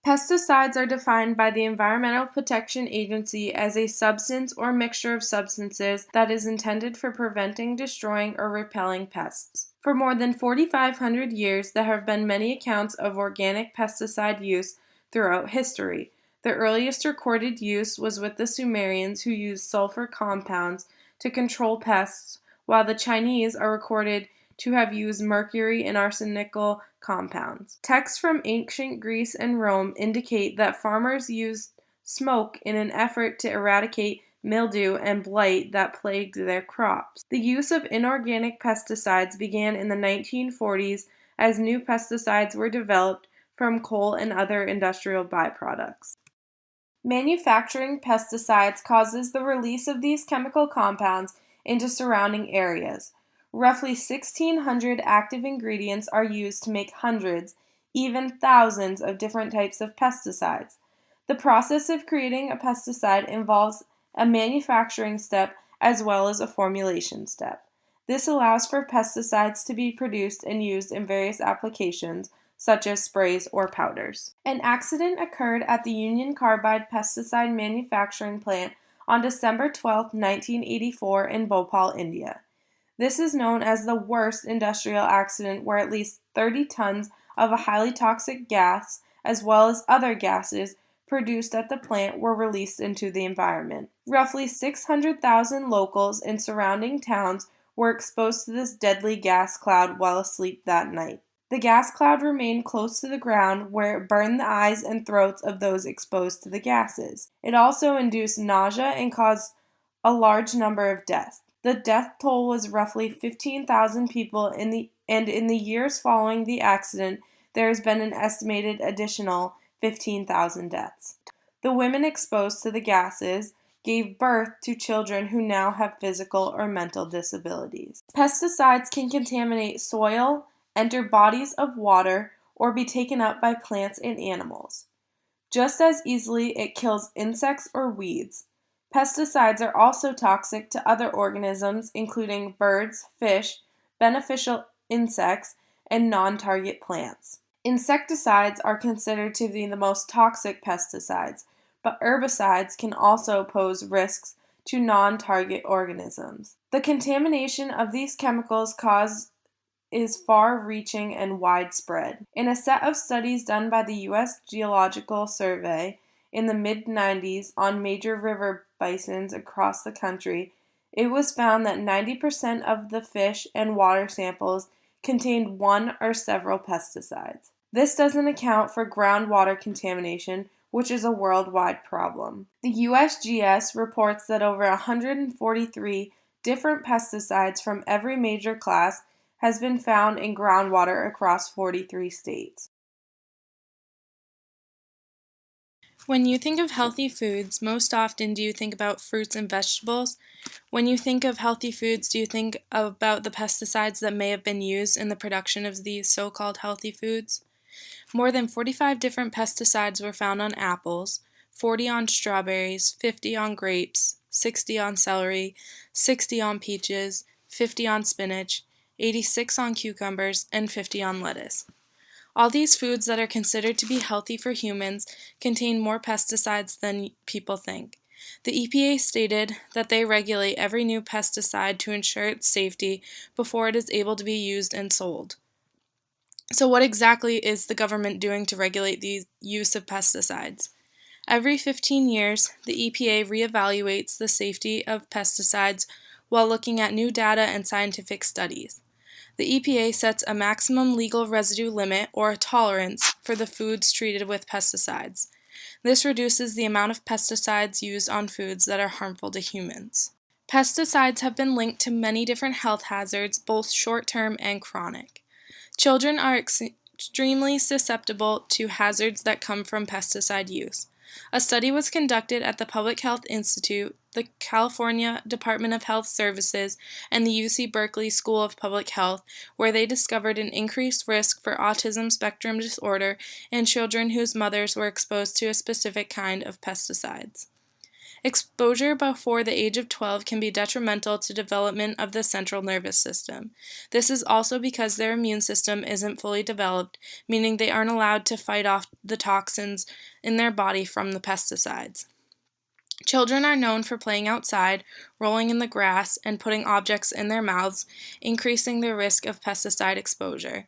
Pesticides are defined by the Environmental Protection Agency as a substance or mixture of substances that is intended for preventing, destroying, or repelling pests. For more than 4,500 years, there have been many accounts of organic pesticide use throughout history. The earliest recorded use was with the Sumerians, who used sulfur compounds to control pests, while the Chinese are recorded to have used mercury and arsenical compounds. Texts from ancient Greece and Rome indicate that farmers used smoke in an effort to eradicate mildew and blight that plagued their crops. The use of inorganic pesticides began in the 1940s as new pesticides were developed from coal and other industrial byproducts. Manufacturing pesticides causes the release of these chemical compounds into surrounding areas. Roughly 1,600 active ingredients are used to make hundreds, even thousands of different types of pesticides. The process of creating a pesticide involves a manufacturing step as well as a formulation step. This allows for pesticides to be produced and used in various applications, such as sprays or powders. An accident occurred at the Union Carbide pesticide manufacturing plant on December 12, 1984 in Bhopal, India. This is known as the worst industrial accident, where at least 30 tons of a highly toxic gas, as well as other gases produced at the plant, were released into the environment. Roughly 600,000 locals in surrounding towns were exposed to this deadly gas cloud while asleep that night. The gas cloud remained close to the ground, where it burned the eyes and throats of those exposed to the gases. It also induced nausea and caused a large number of deaths. The death toll was roughly 15,000 people, and in the years following the accident, there has been an estimated additional 15,000 deaths. The women exposed to the gases gave birth to children who now have physical or mental disabilities. Pesticides can contaminate soil, enter bodies of water, or be taken up by plants and animals. Just as easily, it kills insects or weeds. Pesticides are also toxic to other organisms, including birds, fish, beneficial insects, and non-target plants. Insecticides are considered to be the most toxic pesticides, but herbicides can also pose risks to non-target organisms. The contamination of these chemicals is far-reaching and widespread. In a set of studies done by the U.S. Geological Survey in the mid-90s on major river basins across the country, it was found that 90% of the fish and water samples contained one or several pesticides. This doesn't account for groundwater contamination, which is a worldwide problem. The USGS reports that over 143 different pesticides from every major class has been found in groundwater across 43 states. When you think of healthy foods, most often do you think about fruits and vegetables? When you think of healthy foods, do you think about the pesticides that may have been used in the production of these so-called healthy foods? More than 45 different pesticides were found on apples, 40 on strawberries, 50 on grapes, 60 on celery, 60 on peaches, 50 on spinach, 86 on cucumbers, and 50 on lettuce. All these foods that are considered to be healthy for humans contain more pesticides than people think. The EPA stated that they regulate every new pesticide to ensure its safety before it is able to be used and sold. So what exactly is the government doing to regulate the use of pesticides? Every 15 years, the EPA reevaluates the safety of pesticides while looking at new data and scientific studies. The EPA sets a maximum legal residue limit, or a tolerance, for the foods treated with pesticides. This reduces the amount of pesticides used on foods that are harmful to humans. Pesticides have been linked to many different health hazards, both short-term and chronic. Children are extremely susceptible to hazards that come from pesticide use. A study was conducted at the Public Health Institute, the California Department of Health Services, and the UC Berkeley School of Public Health, where they discovered an increased risk for autism spectrum disorder in children whose mothers were exposed to a specific kind of pesticides. Exposure before the age of 12 can be detrimental to development of the central nervous system. This is also because their immune system isn't fully developed, meaning they aren't allowed to fight off the toxins in their body from the pesticides. Children are known for playing outside, rolling in the grass, and putting objects in their mouths, increasing their risk of pesticide exposure.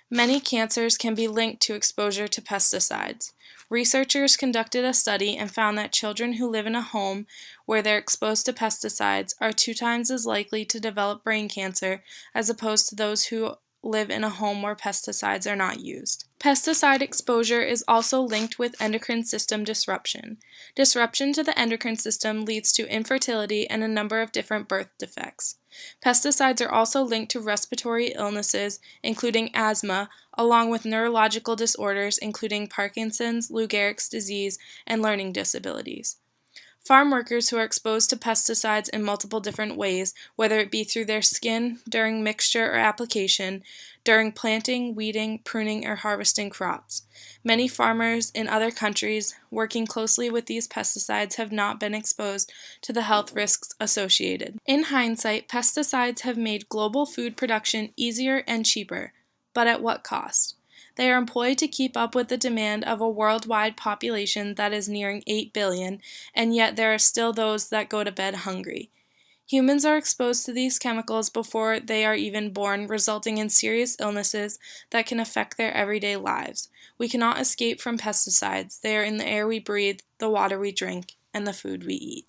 Many cancers can be linked to exposure to pesticides. Researchers conducted a study and found that children who live in a home where they're exposed to pesticides are 2 times as likely to develop brain cancer as opposed to those who live in a home where pesticides are not used. Pesticide exposure is also linked with endocrine system disruption. Disruption to the endocrine system leads to infertility and a number of different birth defects. Pesticides are also linked to respiratory illnesses, including asthma, along with neurological disorders, including Parkinson's, Lou Gehrig's disease, and learning disabilities. Farm workers who are exposed to pesticides in multiple different ways, whether it be through their skin, during mixture or application, during planting, weeding, pruning, or harvesting crops. Many farmers in other countries working closely with these pesticides have not been exposed to the health risks associated. In hindsight, pesticides have made global food production easier and cheaper, but at what cost? They are employed to keep up with the demand of a worldwide population that is nearing 8 billion, and yet there are still those that go to bed hungry. Humans are exposed to these chemicals before they are even born, resulting in serious illnesses that can affect their everyday lives. We cannot escape from pesticides. They are in the air we breathe, the water we drink, and the food we eat.